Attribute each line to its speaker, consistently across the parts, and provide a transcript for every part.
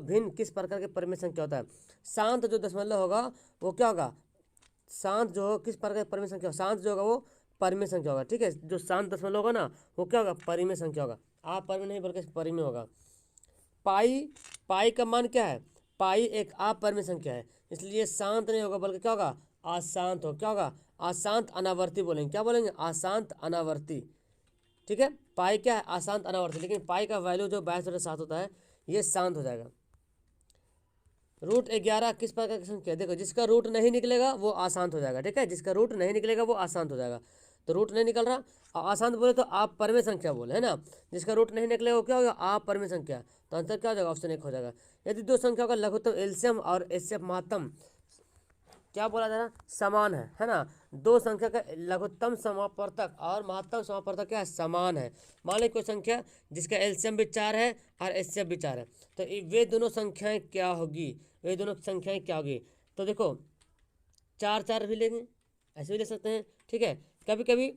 Speaker 1: भिन्न किस प्रकार के परिमेय संख्या होता है? शांत जो दशमलव होगा वो क्या होगा? शांत जो किस प्रकार की परिमेय संख्या होगा? शांत जो होगा वो परिमेय संख्या होगा, ठीक है। जो शांत दशमलव होगा ना वो क्या होगा? परिमेय संख्या होगा। आप परिमेय नहीं बल्कि परिमेय होगा। पाई, पाई का मान क्या है? पाई एक अपरिमेय संख्या है, इसलिए शांत नहीं होगा बल्कि क्या होगा? अशांत हो। क्या होगा? अशांत अनावर्ती बोलेंगे। क्या बोलेंगे? अशांत अनावर्ती, ठीक है। पाई क्या है? अशांत अनावर्ती, लेकिन पाई का वैल्यू जो 22/7 होता है ये शांत हो जाएगा। रूट 11 किस प्रकार की संख्या? देखो, जिसका रूट नहीं निकलेगा वो अशांत हो जाएगा, ठीक है। जिसका रूट नहीं निकलेगा वो अशांत हो जाएगा। तो रूट नहीं निकल रहा, अशांत बोले तो आप परिमेय संख्या बोले, है ना। जिसका रूट नहीं निकलेगा वो क्या होगा? आप परिमेय संख्या। तो आंसर क्या हो जाएगा? ऑप्शन 1 हो जाएगा। यदि दो संख्याओं का लघुत्तम एलसीएम और एचसीएफ महत्तम क्या बोला जा रहा है? समान है ना। दो संख्या का लघुत्तम समापवर्तक और महत्तम समापवर्तक क्या है? समान है। मान लीजिए कोई संख्या जिसका एलसीएम भी 4 है और एचसीएफ भी 4 है, तो वे दोनों संख्याएं क्या होगी? वे दोनों संख्याएं क्या होगी? तो देखो, 4 भी लेंगे, ऐसे भी ले सकते हैं, ठीक है। कभी कभी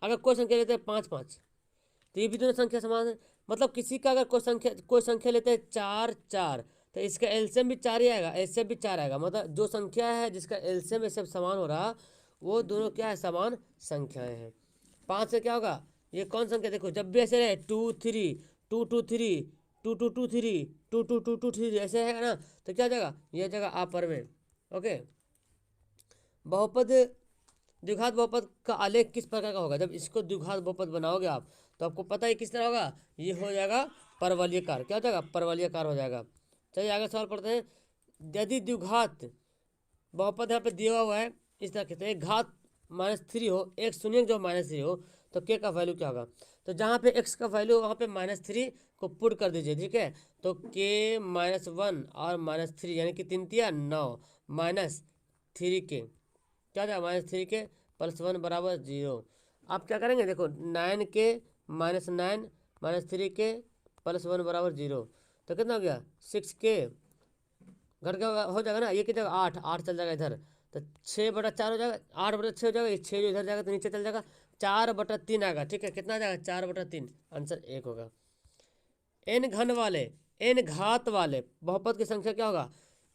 Speaker 1: अगर कोई संख्या लेते हैं 5 तो ये भी दोनों संख्या समान है। मतलब किसी का अगर कोई संख्या लेते हैं 4 तो इसका एलसीएम भी 4 ही आएगा, एचसीएफ भी 4 आएगा। मतलब जो संख्या है जिसका एलसीएम एचसीएफ समान हो रहा वो दोनों क्या है? समान संख्याएं हैं। 5 से क्या होगा? ये कौन संख्या? देखो, जब भी ऐसे रहे 2 3 2 2 3 2 2 2 3 2 2 2 2 3 ऐसे है ना, तो क्या जाएगा? यह जगह अपरिमेय। ओके। बहुपद, द्विघात बहुपद का आलेख किस प्रकार का होगा? जब इसको द्विघात बहुपद बनाओगे आप तो आपको पता है किस तरह होगा? ये हो जाएगा परवलयकार। क्या हो जाएगा? परवलयकार हो जाएगा। चलिए आगे सवाल पढ़ते हैं। यदि द्विघात बहुपद यहाँ पे दिया हुआ है इस तरह कहते हैं, एक घात -3 हो, एक शून्य जो -3 हो, तो के का वैल्यू क्या होगा? तो जहाँ पे एक्स का वैल्यू वहाँ पे -3 को पुट कर दीजिए, ठीक है। तो के -1 और -3 यानी कि 3 तिया 9 -3 के क्या जाएगा? -3 के +1 बराबर 0। आप क्या करेंगे? देखो, 9 के -9 -3 के +1 बराबर 0, तो कितना हो गया? 6 के घट का हो जाएगा ना, ये कितना? 8 चल जाएगा इधर, तो 6/4 हो जाएगा। 8/6 हो जाएगा, ये 6 जो इधर जाएगा तो नीचे चल जाएगा, 4/3 आएगा, ठीक है। कितना आ जाएगा? 4/3। आंसर 1 होगा। एन घन वाले, एन घात वाले बहुपद की संख्या क्या होगा?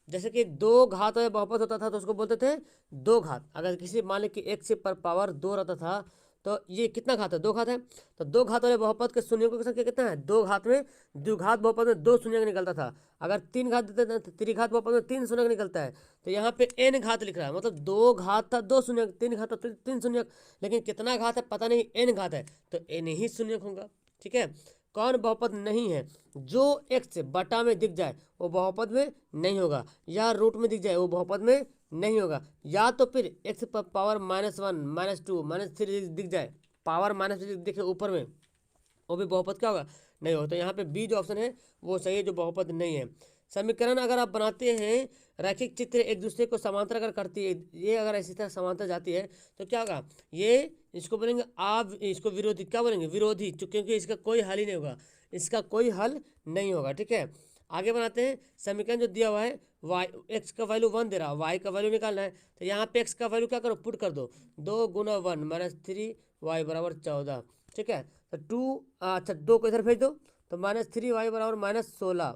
Speaker 1: जैसे कि 2 घात वाले बहुपद होता था तो उसको बोलते थे 2 घात। अगर किसी मान ली कि एक से पर पावर 2 रहता था तो ये कितना घात है? 2 घात है। तो 2 घात वाले बहुपद के शून्यों की संख्या कितना है? 2 घात में द्विघात बहुपद में 2 शून्य निकलता था। अगर 3 घात देते थे तो त्रिघात बहुपद में 3 शून्य निकलता है। तो यहाँ पे एन घात लिख रहा है, मतलब 2 घात था 2 शून्य, 3 घात था 3 शून्य, लेकिन कितना घात है पता नहीं, एन घात है तो एन ही शून्य होगा, ठीक है। कौन बहुपद नहीं है? जो एक्स बटा में दिख जाए वो बहुपद में नहीं होगा, या रूट में दिख जाए वो बहुपद में नहीं होगा, या तो फिर एक्स पावर -1 -2 -3 दिख जाए, पावर माइनस दिखे ऊपर में, वो भी बहुपद क्या होगा? नहीं होगा। तो यहाँ पे बी जो ऑप्शन है वो सही है, जो बहुपद नहीं है। समीकरण अगर आप बनाते हैं, रैखिक चित्र एक दूसरे को समांतर अगर करती है, ये अगर इसी तरह समांतर जाती है तो क्या होगा? ये इसको बोलेंगे आप, इसको विरोधी क्या बोलेंगे? विरोधी, क्योंकि इसका कोई हल ही नहीं होगा, इसका कोई हल नहीं होगा, ठीक है। आगे बनाते हैं। समीकरण जो दिया हुआ है, वाई एक्स का वैल्यू 1 दे रहा है, वाई का वैल्यू निकालना है, तो यहाँ पे एक्स का वैल्यू क्या करो? पुट कर दो, 2 गुना 1 -3 वाई बराबर 14, ठीक है। तो 2 अच्छा 2 को इधर भेज दो, तो -3 वाई बराबर -16,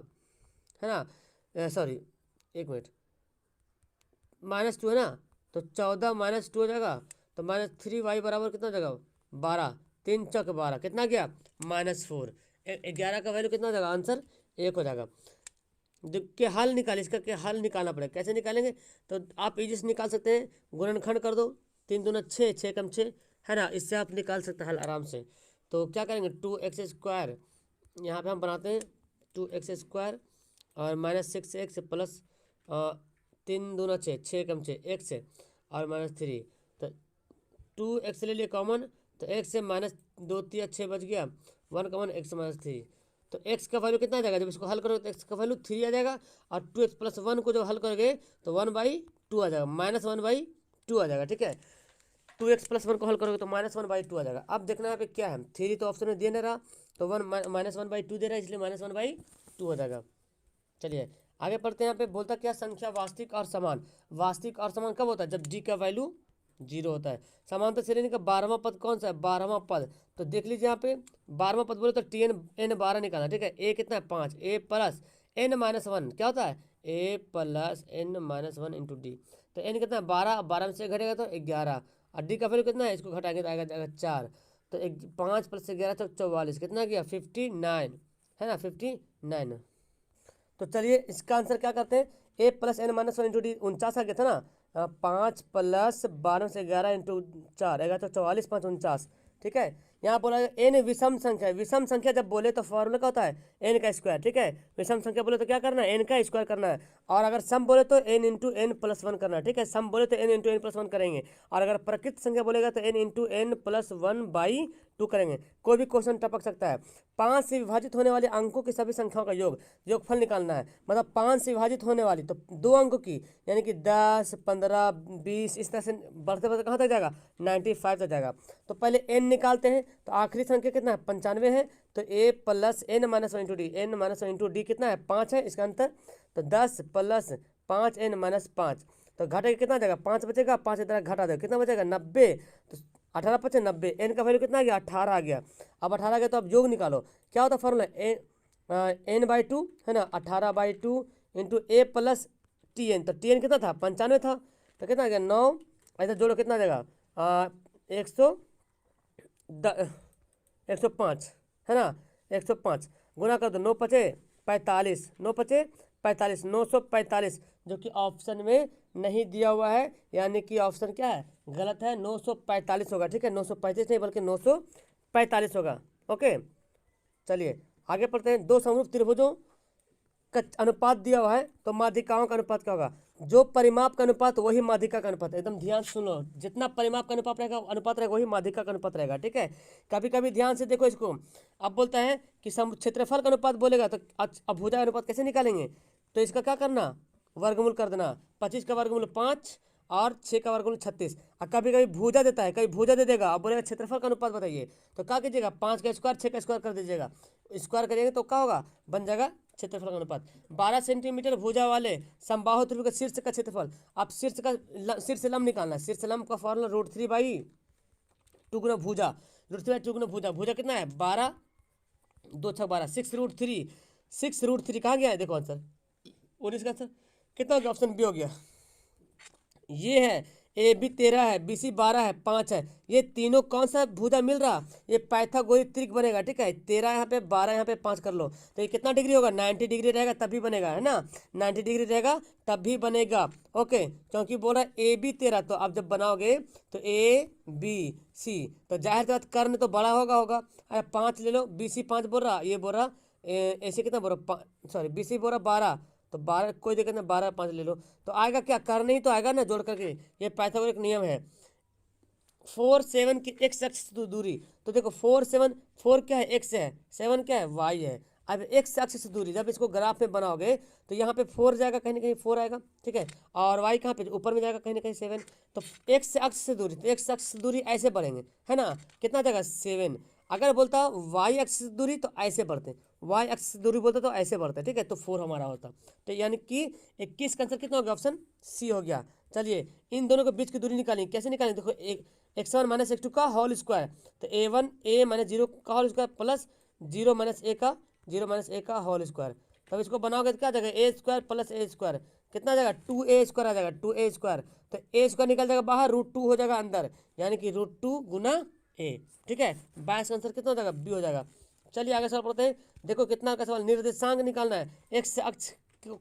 Speaker 1: है ना। सॉरी, एक मिनट, -2 है ना, तो 14 -2 हो जाएगा, तो -3 वाई बराबर कितना हो जाएगा? 12, 3 चौक 12, कितना गया? -4। 11 का वैल्यू कितना हो जाएगा? आंसर 1 हो जाएगा। के हल निकाले, इसका के हल निकालना पड़ेगा। कैसे निकालेंगे? तो आप इजी से निकाल सकते हैं, गुणनखंड कर दो, 3 दूना 6, 6 कम 6, है ना, इससे आप निकाल सकते हैं हल आराम से। तो क्या करेंगे? 2x² यहाँ पे हम बनाते हैं 2x² और -6x प्लस 3 दूना 6, 6 कम 6 x और -3, तो 2x ले लिए कॉमन, तो x से -2 3 6 बच गया, 1 कॉमन, x -3, तो x का वैल्यू कितना आ जाएगा? जब इसको हल करोगे तो x का वैल्यू 3 आ जाएगा, और 2x + 1 को जब हल करोगे तो 1/2 आ जाएगा, -1/2 आ जाएगा, ठीक है। 2x + 1 को हल करोगे तो -1/2 आ जाएगा। अब देखना यहाँ पे क्या है, 3 तो ऑप्शन में दे नहीं रहा, तो 1 -1/2 दे रहा है, इसलिए -1/2 हो जाएगा। चलिए आगे पढ़ते हैं। यहाँ पे बोलता क्या? संख्या वास्तविक और समान। वास्तविक और समान कब होता है? जब d का वैल्यू 0 होता है। समांतर श्रेणी का 12वां पद कौन सा है? 12वां पद, तो देख लीजिए यहाँ पे 12वां पद बोले तो TN N 12 निकालना, ठीक है। a कितना है? 5, a प्लस n-1 क्या होता है a plus n-1 into D. तो n कितना है 12, 12 में से घटेगा तो 11, और डी का वैल्यू कितना है, इसको घटाएंगे तो आएगा 4। तो 5 प्लस 11 तो 44, कितना गया 59, है ना 59। तो चलिए इसका आंसर क्या करते हैं, a plus n-1 into D 49 आ गया था ना, 5 प्लस 12 से 11 इंटू 4 आएगा तो 44, 5 49। ठीक है, यहाँ बोला एन विषम संख्या है। विषम संख्या जब बोले तो फॉर्मूला क्या होता है एन का स्क्वायर। ठीक है, विषम संख्या बोले तो क्या करना है एन का स्क्वायर करना है, और अगर सम बोले तो n into n plus one करना है। ठीक है, सम बोले तो n into n plus one करेंगे, और अगर प्रकृत संख्या बोलेगा तो एन इंटू एन प्लस 1/2 करेंगे। कोई भी क्वेश्चन टपक सकता है। 5 से विभाजित होने वाले अंकों की सभी संख्याओं का योगफल निकालना है। मतलब 5 से विभाजित होने वाली तो 2 अंकों की, यानी कि 10, 15, 20, इस तरह से बढ़ते बढ़ते कहाँ तक जाएगा 95 तक जाएगा। तो पहले n निकालते हैं, तो आखिरी संख्या कितना है 95 है। तो a plus n-1 into D, n-1 into D कितना है 5 है इसका अंतर। तो 10 प्लस 5 n-5, तो घटेगा कितना जाएगा 5 बचेगा, 5 इधर घटा दो कितना बचेगा 90। तो 18 पचे 90, एन का वैल्यू कितना आ गया 18 आ गया। अब 18 आ गया तो अब योग निकालो, क्या होता है फॉर्मूला n/2 है ना, 18/2 इंटू ए प्लस टी एन। तो टी एन कितना था 95 था, तो कितना आ गया 9, ऐसा जोड़ो कितना आ जाएगा 105 है ना, 105 गुना कर दो 9 पचे 45, 9 पचे 45, 945, जो कि ऑप्शन में नहीं दिया हुआ है, यानी कि ऑप्शन क्या है गलत है, 945 होगा। ठीक है, 935 नहीं बल्कि 945 होगा। ओके, चलिए आगे पढ़ते हैं। दो समरूप त्रिभुजों का अनुपात दिया हुआ है, तो माध्यिकाओं का अनुपात क्या होगा, जो परिमाप का अनुपात वही माध्यिका का अनुपात। एकदम ध्यान से सुन लो, जितना परिमाप का अनुपात रहेगा वही माध्यिका का अनुपात रहेगा। ठीक है, कभी कभी ध्यान से देखो इसको। अब बोलता है कि क्षेत्रफल का अनुपात बोलेगा तो अब भुजा का अनुपात कैसे निकालेंगे, तो इसका क्या करना वर्गमूल कर देना, 25 का वर्गमूल 5 और 6 का वर्गमूल 36। और कभी कभी भुजा देता है, कभी भुजा दे देगा, अब बोलेगा क्षेत्रफल का अनुपात बताइए, तो क्या कीजिएगा 5 का स्क्वायर 6 का स्क्वायर कर दीजिएगा, स्क्वायर करिएगा तो क्या होगा बन जाएगा क्षेत्रफल का अनुपात। 12 सेंटीमीटर भुजा वाले समबाहु त्रिभुज का शीर्ष का क्षेत्रफल। अब शीर्ष लंब निकालना है। शीर्ष लंब का फॉर्मूला √3/2 गुना भुजा, √3/2 गुना भुजा। भुजा कितना है 12, 2 6 12, 6√3, 6√3 कहाँ गया है देखो आंसर 19 का आंसर कितना हो गया, ऑप्शन बी हो गया। ये है ए बी 13 है, बी सी 12 है, 5 है, ये तीनों कौन सा भुजा मिल रहा, ये पाइथागोरस त्रिक बनेगा। ठीक है, 13 यहाँ पे 12 यहाँ पे 5 कर लो, तो ये कितना डिग्री होगा 90 डिग्री रहेगा तभी बनेगा, है ना 90 डिग्री रहेगा तभी बनेगा। ओके, क्योंकि बोल रहा है ए बी 13, तो आप जब बनाओगे तो ए बी सी, तो जाहिर बात कर्ण तो बड़ा होगा। अरे 5 ले लो, बी सी 5 बोल रहा, ये बोल रहा ऐसे कितना बोल रहा सॉरी बी सी बोल रहा 12, तो 12 कोई दिक्कत नहीं 12 5 ले लो, तो आएगा क्या कर्ण ही तो आएगा ना जोड़ करके। ये पाइथागोरस नियम है। 4 7 की एक्स अक्ष से दूरी, तो देखो 4 7, 4 क्या है एक्स है, 7 क्या है वाई है। अब एक्स अक्ष से दूरी जब इसको ग्राफ में बनाओगे तो यहाँ पे 4 जाएगा कहीं ना कहीं 4 आएगा। ठीक है, और वाई कहाँ पे ऊपर में जाएगा कहीं ना कहीं 7। तो एक्स अक्ष से दूरी, तो एक्स अक्ष से दूरी ऐसे बढ़ेंगे, है ना कितना जाएगा 7। अगर बोलता वाई अक्ष से दूरी तो ऐसे बढ़ते, वाई अक्ष से दूरी बोलता तो ऐसे बढ़ते। ठीक है, तो 4 हमारा होता, तो यानी कि 21 का आंसर कितना हो गया, ऑप्शन सी हो गया। चलिए इन दोनों के बीच की दूरी निकालेंगे, कैसे निकालेंगे देखो, एक x1 माइनस x2 का होल स्क्वायर, तो a माइनस 0 का whole square plus 0 minus a का होल स्क्वायर। तब इसको बनाओगे तो क्या जाएगा A square plus A square, कितना जाएगा 2a स्क्वायर आ जाएगा, 2a स्क्वायर। तो ए स्क्वायर निकल जाएगा बाहर, √2 हो जाएगा अंदर, यानी कि √2 गुना a। ठीक है, 22 का आंसर कितना हो जाएगा बी हो जाएगा। चलिए आगे सवाल पढ़ते हैं। देखो कितना का सवाल, निर्देशांक निकालना है। एक्स अक्ष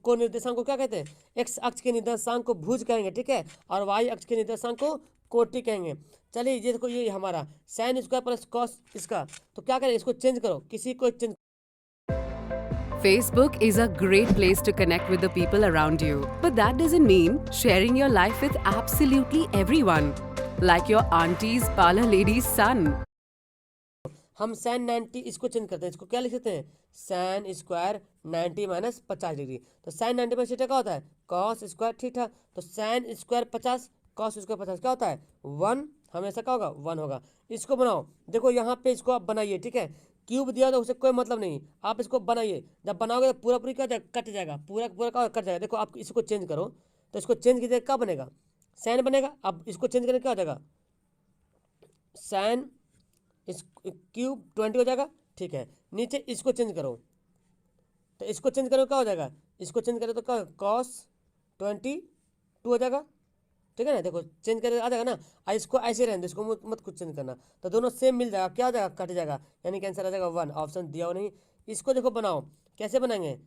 Speaker 1: को निर्देशांक को क्या कहते हैं, एक्स अक्ष के निर्देशांक को भुज कहेंगे। ठीक है, और वाई अक्ष के निर्देशांक को कोटि कहेंगे। चलिए ये देखो ये हमारा साइन स्क्वायर प्लस कॉस इसका, तो क्या करें इसको चेंज करो, किसी को change.
Speaker 2: Facebook is a great place to connect with the people around you. But that doesn't mean sharing your life with absolutely everyone. Like your auntie's parlor lady's son.
Speaker 1: हम sign 90 इसको change करते हैं, इसको क्या लिख सकते हैं sine square 90 minus 50 degree. तो साइन 90 माइनस थीटा क्या होता है कॉस स्क्वायर थीटा। तो साइन स्क्वायर 50 कॉस स्क्वायर 50 क्या होता है 1, हमेशा क्या होगा 1 होगा। इसको बनाओ, देखो यहाँ पे इसको आप बनाइए। ठीक है, क्यूब दिया तो उसे कोई मतलब नहीं, आप इसको बनाइए, जब बनाओगे तो पूरा पूरी क्या कट जाएगा, पूरा पूरा क्या कट जाएगा। देखो आप इसको चेंज करो, तो इसको चेंज कीजिए क्या बनेगा साइन बनेगा। अब इसको चेंज करके क्या हो जाएगा साइन इस क्यूब 20 हो जाएगा। ठीक है, नीचे इसको चेंज करो, तो इसको चेंज करो क्या हो जाएगा, इसको चेंज करो तो क्या cos 22 हो जाएगा, ठीक है ना। देखो चेंज करके आ जाएगा ना, इसको ऐसे रहने दो, इसको मत कुछ चेंज करना, तो दोनों सेम मिल जाएगा, क्या हो जाएगा कट जाएगा, यानी कि आंसर आ जाएगा 1, ऑप्शन दिया हो नहीं। इसको देखो बनाओ, कैसे बनाएंगे,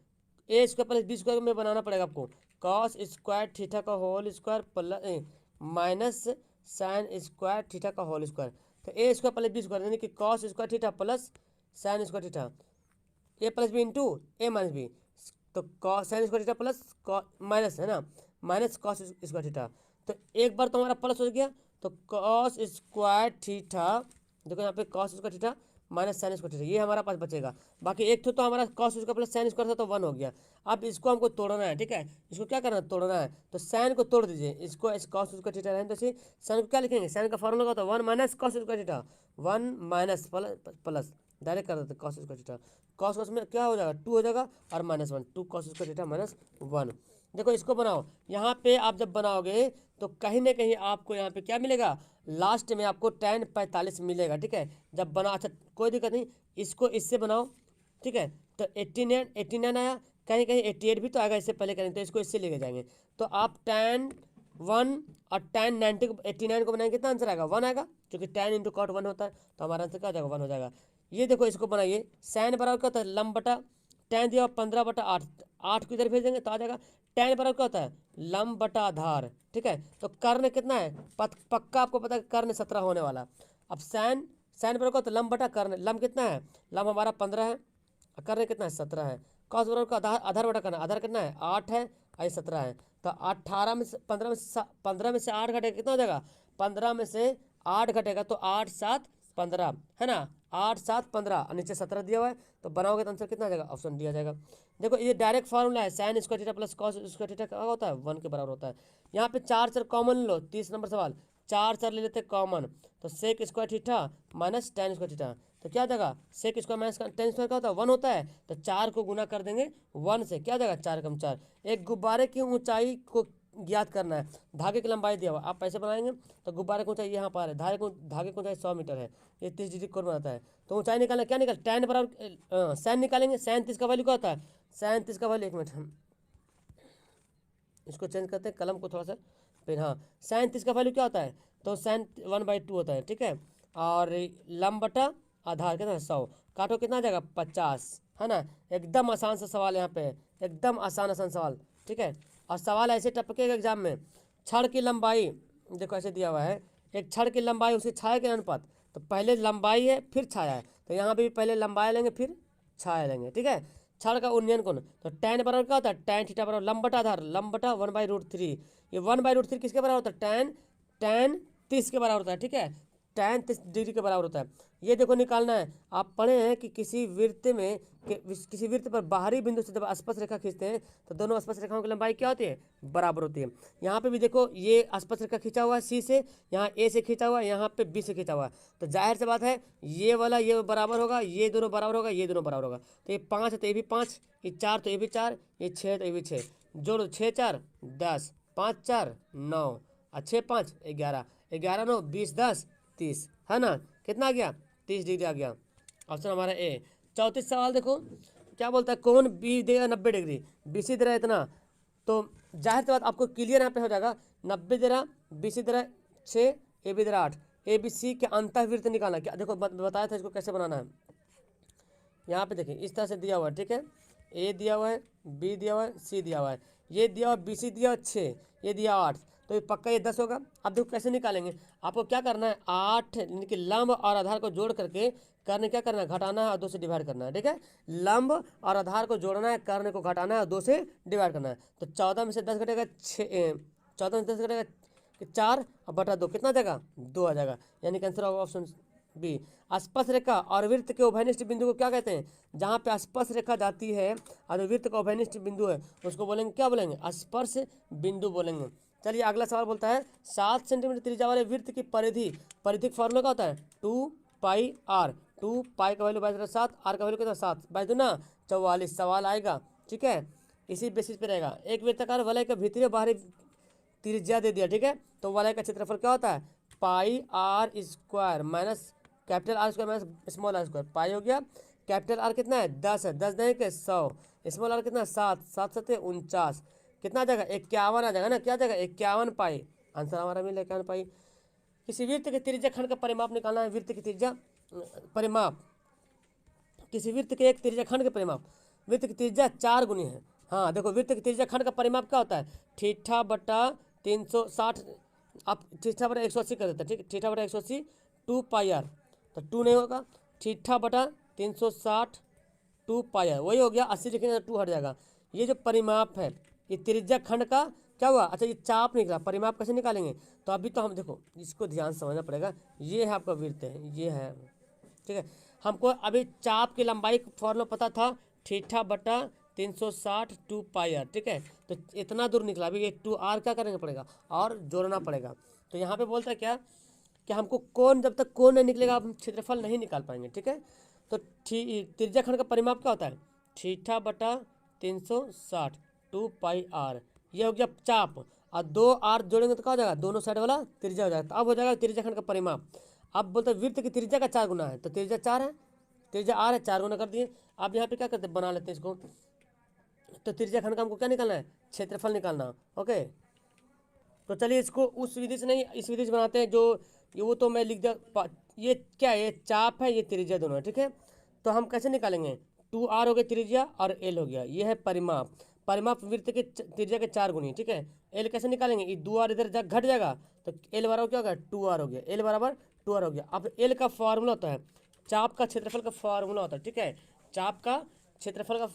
Speaker 1: A square plus B square में बनाना पड़ेगा आपको, कॉस स्क्वायर थीटा का whole square plus minus sine square theta का होल स्क्वायर। तो A square plus B square यानी कि cos square theta plus sine square theta, A plus B into A minus B, तो cos sine square theta plus minus है ना, minus cos square theta. तो एक बार तो हमारा प्लस हो गया, तो कॉस स्क्वायर थीटा, देखो यहाँ पे cos square theta minus sine square theta, ये हमारा पास बचेगा। बाकी एक तो हमारा cos square plus sine square था तो 1 हो गया। अब इसको हमको तोड़ना है, ठीक है, इसको क्या करना है, तोड़ना है, तो साइन को तोड़ दीजिए, इसको इस कॉस स्क्वायर थीटा रहें, तो साइन को क्या लिखेंगे, साइन का फॉर्मूला होता है 1 minus cos square theta, 1 minus plus direct कर देते cos square theta, cos cos में क्या हो जाएगा 2 हो जाएगा और -1, 2 कॉस स्क्वायर थीटा -1। देखो इसको बनाओ, यहाँ पे आप जब बनाओगे तो कहीं ना कहीं आपको यहाँ पे क्या मिलेगा, लास्ट में आपको tan 45 मिलेगा, ठीक है। जब बना, अच्छा कोई दिक्कत नहीं, इसको इससे बनाओ, ठीक है। तो 89 आया, कहीं कहीं 88 भी तो आएगा, इससे पहले करेंगे तो इसको इससे लेके जाएंगे, तो आप tan 1 और tan 90 को 89 को बनाएंगे, कितना आंसर आएगा 1 आएगा, क्योंकि tan इंटू कॉट 1 होता है, तो हमारा आंसर क्या हो जाएगा 1 हो जाएगा। ये देखो इसको बनाइए, साइन बराबर क्या होता है, लंब बटा tan दिया 15/8, 8 को इधर भेज देंगे तो आ जाएगा, tan बराबर क्या होता है लंब बटा आधार, ठीक है। तो कर्ण कितना है, पक्का आपको पता है कर्ण 17 होने वाला। अब साइन बराबर क्या होता है लंब बटा कर्ण, लंब कितना है, लंब हमारा 15 है, कर्ण कितना है 17 है, कॉस बराबर का आधार बटा कर्ण, आधार कितना है 8 है और 17 है, तो 18 में से 15 में से 8 घटेगा कितना हो जाएगा, 15 में से 8 घटेगा तो 8 7 15 है ना, 8 7 15 और नीचे 17 दिया हुआ है, तो बनाओगे तो आंसर कितना आ जाएगा, ऑप्शन दिया जाएगा। देखो ये डायरेक्ट फार्मूला है, sign square theta plus cos square theta क्या होता है 1 के बराबर होता है। यहाँ पे 4 कॉमन लो, 30 नंबर सवाल, 4 ले लेते कॉमन, तो sec square theta minus tan square theta, तो क्या आ जाएगा sec square minus tan square क्या होता है 1 होता है, तो 4 को गुना कर देंगे 1 से, क्या आ जाएगा 4 कम 4। एक गुब्बारे की ऊंचाई को ज्ञात करना है, धागे की लंबाई दिया हुआ, आप पैसे बनाएंगे तो गुब्बारे की ऊंचाई यहाँ पर है, धागे की ऊंचाई 100 मीटर है, ये 30 डिग्री कोण बनाता है, तो ऊंचाई निकालना क्या निकल tan बराबर साइन निकालेंगे, साइन 30 का वैल्यू क्या होता है, साइन 30 का वैल्यू, एक मिनट हम इसको चेंज करते हैं कलम को थोड़ा सा, फिर हाँ साइन 30 का वैल्यू क्या होता है, तो साइन 1/2 होता है, ठीक है। और लंब बटा आधार कितना 100, काटो कितना आ जाएगा 50, है ना। एकदम आसान सा सवाल यहाँ पे, एकदम आसान सवाल, ठीक है। और सवाल ऐसे टपकेगा एग्जाम में, छड़ की लंबाई देखो ऐसे दिया हुआ है, एक छड़ की लंबाई उसकी छाया के अनुपात, तो पहले लंबाई है फिर छाया है, तो यहाँ पे भी पहले लंबाई लेंगे फिर छाया लेंगे, ठीक है। छड़ का उन्नयन कोण, तो tan बराबर क्या होता है, tan थीटा बराबर लंब बटा आधार, लंब बटा 1/√3, ये 1/√3 किसके बराबर होता है, tan 30 के बराबर होता है, ठीक है, tan 30 डिग्री के बराबर होता है। ये देखो निकालना है, आप पढ़े हैं कि किसी वृत्त पर बाहरी बिंदु से जब स्पर्श रेखा खींचते हैं तो दोनों स्पर्श रेखाओं की लंबाई क्या होती है, बराबर होती है। यहाँ पे भी देखो ये स्पर्श रेखा खींचा हुआ है सी से, यहाँ ए से खींचा हुआ है, यहाँ पे बी से खींचा हुआ है, तो जाहिर सी बात है ये वाला ये बराबर होगा, ये दोनों बराबर होगा, ये दोनों बराबर होगा, तो ये 5 है तो ये भी 5, ये 4 तो ये भी 4, ये 6 तो ये भी 6, जोड़ो 6 4 10, 5 4 9 और 6 5 11, 11 9 20 10 30, है ना, कितना आ गया 30 डिग्री आ गया, ऑप्शन हमारा ए। 34 सवाल देखो क्या बोलता है, कौन बी देगा 90 डिग्री, बी सी दे रहा है इतना, तो जाहिर सी बात आपको क्लियर यहाँ पे हो जाएगा, 90 दे रहा, बी सी दे रहा 6, ए बी दे रहा 8, ए बी सी के अंतःवृत्त निकालना, क्या देखो बताया था इसको कैसे बनाना है। यहाँ पे देखिए इस तरह से दिया हुआ है, ठीक है, ए दिया हुआ है, बी दिया हुआ है, सी दिया हुआ है, ये दिया हुआ बी सी दिया 6, ये दिया 8, तो ये पक्का ये 10 होगा। अब देखो कैसे निकालेंगे, आपको क्या करना है 8 यानी कि लंब और आधार को जोड़ करके कर्ण क्या करना है घटाना है और 2 से डिवाइड करना है, ठीक है। लंब और आधार को जोड़ना है, कर्ण को घटाना है और 2 से डिवाइड करना है, तो 14 में से 10 घटेगा 6, 14 में से 10 घटेगा 4 और बटा 2 कितना आ जाएगा 2 आ जाएगा, यानी कि आंसर होगा ऑप्शन बी। स्पर्श रेखा और वृत्त के उभयनिष्ठ बिंदु को क्या कहते हैं, जहाँ पे स्पर्श रेखा जाती है और वृत्त का उभयनिष्ठ बिंदु है उसको बोलेंगे क्या बोलेंगे, स्पर्श बिंदु बोलेंगे। चलिए अगला सवाल बोलता है 7 सेंटीमीटर त्रिज्या वाले वृत्त की परिधि का फॉर्मूला क्या होता है 2πr, 2π का वैल्यू 22.7, r का वैल्यू कितना 7, 22 44 सवाल आएगा, ठीक है, इसी बेसिस पे रहेगा। एक वृत्ताकार वलय का भीतरी बाहरी त्रिज्या दे दिया, ठीक है, तो वलय का क्षेत्रफल क्या होता है pi r square minus capital R square minus small r square, pi हो गया कैपिटल आर कितना है 10 है, 10 नहीं के 100, स्मॉल आर कितना 7, 7 7 49, कितना आ जाएगा 51 आ जाएगा ना, क्या आ जाएगा 51 पाई, आंसर हमारा मिला 51 पाई। किसी वृत्त के त्रिज्या खंड का परिमाप निकालना है, वृत्त की त्रिज्या परिमाप, किसी वृत्त के एक त्रिज्या खंड के परिमाप, वृत्त की त्रिज्या 4 गुनी है। हाँ देखो वृत्त की त्रिज्या खंड का परिमाप क्या होता है, थीटा बटा 360, आप थीटा बटा 180 कर देते हैं, ठीक है, थीटा बटा 180 2 पाई आर, तो 2 नहीं होगा, थीटा बटा 360 2 पाई आर, वही हो गया, 80 लिखेंगे तो 2 हट जाएगा। ये जो परिमाप है ये त्रिज्या खंड का क्या हुआ, अच्छा ये चाप निकला, परिमाप कैसे निकालेंगे, तो अभी तो हम देखो इसको ध्यान से समझना पड़ेगा, ये है आपका वृत्त है, ये है, ठीक है, हमको अभी चाप की लंबाई फॉर्मूला पता था, थीटा बटा 360 2 पाई आर, ठीक है, तो इतना दूर निकला, अभी ये 2 आर क्या करेंगे पड़ेगा और जोड़ना पड़ेगा। तो यहाँ पे बोलता है क्या कि हमको कोण, जब तक कोण नहीं निकलेगा हम क्षेत्रफल नहीं निकाल पाएंगे, ठीक है। तो त्रिज्या खंड का परिमाप क्या होता है, थीटा बटा 360 2 पाई आर, ये हो गया चाप, और 2 आर जोड़ेंगे तो क्या हो जाएगा, दोनों साइड वाला त्रिज्या हो जाएगा, तो अब हो जाएगा त्रिज्या खंड का परिमाप। अब बोलते हैं वृत्त की त्रिज्या का 4 गुना है, तो त्रिज्या 4 है, त्रिज्या आर है, 4 गुना कर दिए। अब यहाँ पे क्या करते हैं, बना लेते हैं इसको, तो त्रिज्या खंड का हमको क्या निकालना है, क्षेत्रफल निकालना, ओके। तो चलिए इसको उस विधि से नहीं इस विधि से बनाते हैं, जो ये वो तो मैं लिख दिया, ये क्या है, ये चाप है, ये त्रिज्या दोनों है, ठीक है। तो हम कैसे निकालेंगे, 2 आर हो गया त्रिज्या और एल हो गया, ये है परिमाप, परिमाप वृत्त के त्रिज्या के 4 गुनी, ठीक है। एल कैसे निकालेंगे, ये 2 आर इधर घट जाएगा, तो एल बराबर क्या होगा 2 आर हो गया, एल बराबर 2 आर हो गया। अब एल का फॉर्मूला होता है, चाप का क्षेत्रफल का फॉर्मूला होता है, ठीक है, चाप का क्षेत्रफल का,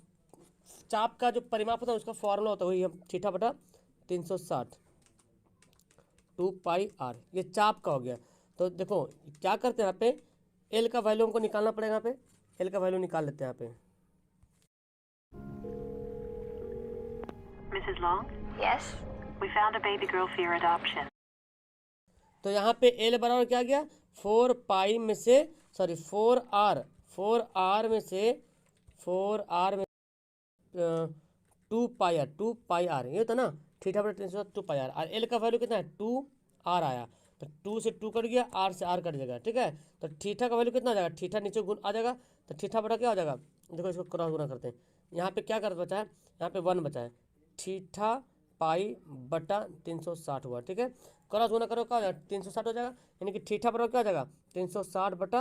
Speaker 1: चाप का जो परिमाप होता है उसका फॉर्मूला होता है वही हम थीटा बटा 360 2 पाई आर, ये चाप का हो गया। तो देखो क्या करते हैं यहाँ पे, एल का वैल्यू हमको निकालना पड़ेगा, यहाँ पे एल का वैल्यू निकाल लेते हैं यहाँ पे।
Speaker 3: Mrs. Long? Yes? We found a baby girl for your adoption.
Speaker 1: तो यहाँ पे एल बराबर क्या गया, 4 पाई में से सॉरी 4 आर में से 2 पाई आर, 2 पाई आर, ये होता ना, थीटा बटा 360 2 पाई आर, और एल का वैल्यू कितना है 2 आर आया, तो 2 से 2 कट गया, आर से आर कट जाएगा, ठीक है। तो थीटा का वैल्यू कितना आ जाएगा, थीटा नीचे गुण आ जाएगा, तो थीटा बटा क्या हो जाएगा, देखो इसको क्रॉस गुना करते हैं, यहाँ पे क्या कर बचा है, यहाँ पे 1 बचा है, थीटा पाई बटा 360 हुआ, ठीक है, क्रॉस गुना करो क्या हो जाएगा 360 हो जाएगा, यानी कि थीटा बराबर क्या हो जाएगा 360 बटा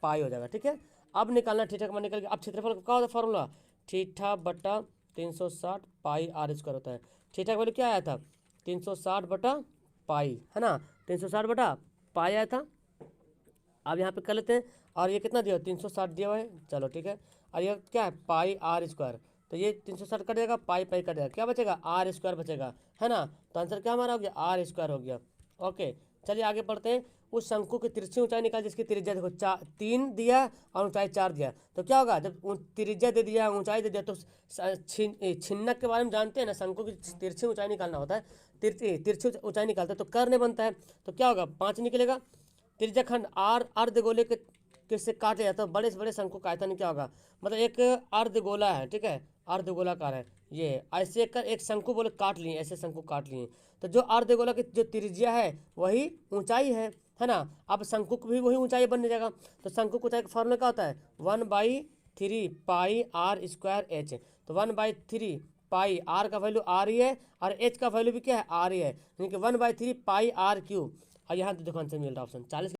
Speaker 1: पाई हो जाएगा, ठीक है। अब निकालना थीटा का मान निकल के, अब क्षेत्रफल का क्या होता है फॉर्मूला, थीटा बटा 360 पाई आर स्क्वायर होता है, थीटा का वैल्यू क्या आया था 360 बटा पाई, है ना, 360 बटा पाई आया था। अब यहाँ पे कर लेते हैं, और ये कितना दिया 360 दिया हुआ है, चलो ठीक है, और ये क्या है पाई आर स्क्वायर, तो ये 360 कट जाएगा, पाई पाई कट जाएगा, क्या बचेगा आर स्क्वायर बचेगा, है ना, तो आंसर क्या हमारा हो गया आर स्क्वायर हो गया, ओके। चलिए आगे बढ़ते हैं, उस शंकु की तिरछी ऊंचाई निकाल जिसकी त्रिज्या देखो 3 दिया और ऊंचाई 4 दिया, तो क्या होगा जब त्रिज्या दे दिया ऊंचाई दे दिया, तो छिन्नक के बारे में जानते हैं ना, शंकु की तिरछी ऊंचाई निकालना होता है, तिरछी ऊंचाई निकालते हैं तो कर्ण बनता है, तो क्या होगा 5 निकलेगा। त्रिज्या खंड आर अर्धगोले के किससे काटे जाता है, बड़े से बड़े शंकु का आयतन क्या होगा, मतलब एक अर्धगोला है, ठीक है, अर्धगोलाकार है, ये ऐसे कर एक शंकु बोले काट लिए, ऐसे शंकु काट लिए, तो जो अर्धगोला की जो त्रिज्या है वही ऊंचाई है ना। अब शंकु की भी वही ऊंचाई बन जाएगा, तो शंकु की ऊंचाई का फॉर्मूला क्या होता है 1/3 पाई आर स्क्वायर एच, तो 1/3 पाई आर का वैल्यू आर ही है और एच का वैल्यू भी क्या है आर ही है, यानी कि 1/3 पाई आर क्यूब, और यहाँ तो देखो आंसर मिल रहा है ऑप्शन 40।